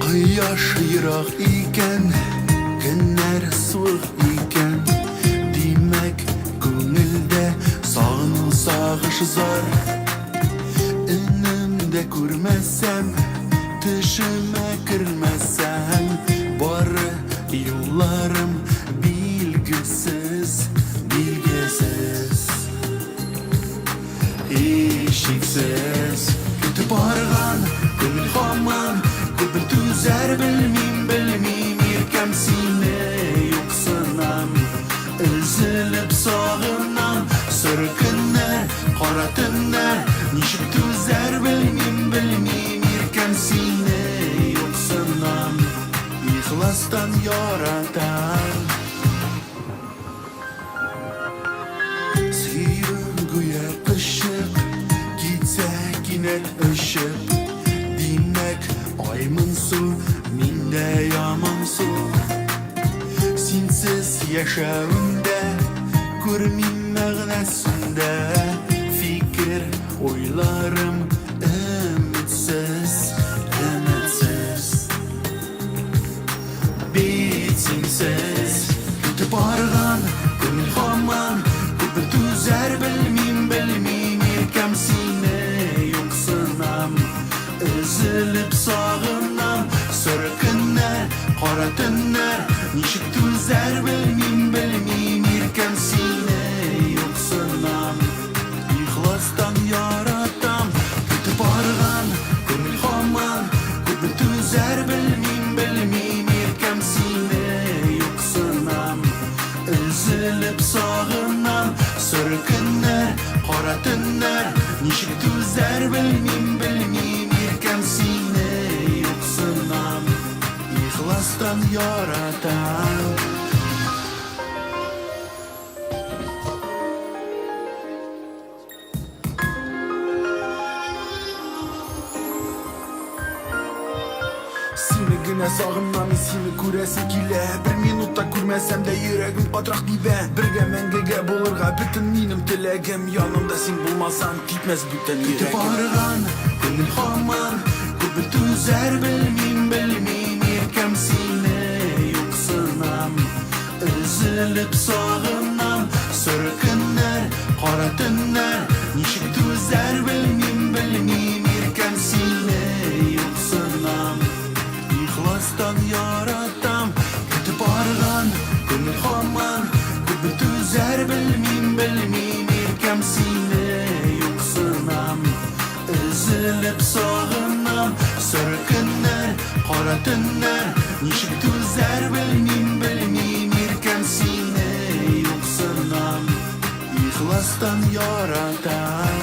Quyosh yiroq ekan, kunlar sovuq ekan, demak ko'ngilda sog'ish zor. Inimda ko'rmasam, tishima kirmasam, bor yo'llarim bilgisiz, eshiksiz ketib borgan ko'ngil hamon ko'pin tuzar bilmim yelkam seni yo'qsinam ezilib sog'inam sir kunlar qora tunlar nishib tuzar bilmim yelkam seni yo'qsinam ixlosdan yoratam sevguya qishib gitsagina o'shib demak oymin suv menda yomon suv sensiz yashavimda ko'rmim mag'nasunda fikr o'ylarim umidsiz betingsiz ketib borgan ko'ngil hamon ko'pir tuzar bilmim yelkam seni yo'qsinam ezilib sog'inam sir kunlar qora tunlar nishib tuzar bilmim yelkam seni yo'qsinam ixlosdan yoratam ketib borgan ko'ngil hamon ko'pir tuzar bilmim yelkam seni yo'qsinam ezilib sog'inam sir kunlar qora tunlar nishib tuzar bilmim yelkam seni yo'qsinam ixlosdan yoratam Senigina sog'inmam seni ko'rasi kela bir minutda ko'rmasam da yuragim qattiq divan birga mangaga bo'lirga butun menim tilagim yonimda sen bo'lmasang ketmas butun yuragim ketib borgan ko'ngil hamon ko'pir tuzar bilmim yelkam seni yo'qsinam ezilib sog'inam sir kunlar qora tunlar nishib tuzar bilmim yelkam seni yo'qsinam ixlosdan yoratam ketib borgan ko'ngil hamon ko'pir tuzar bilmim yelkam seni yo'qsinam ezilib sog'inam sir kunlar qora tunlar nishib tuzar bilmim yelkam seni yo'qsinam ixlosdan yoratam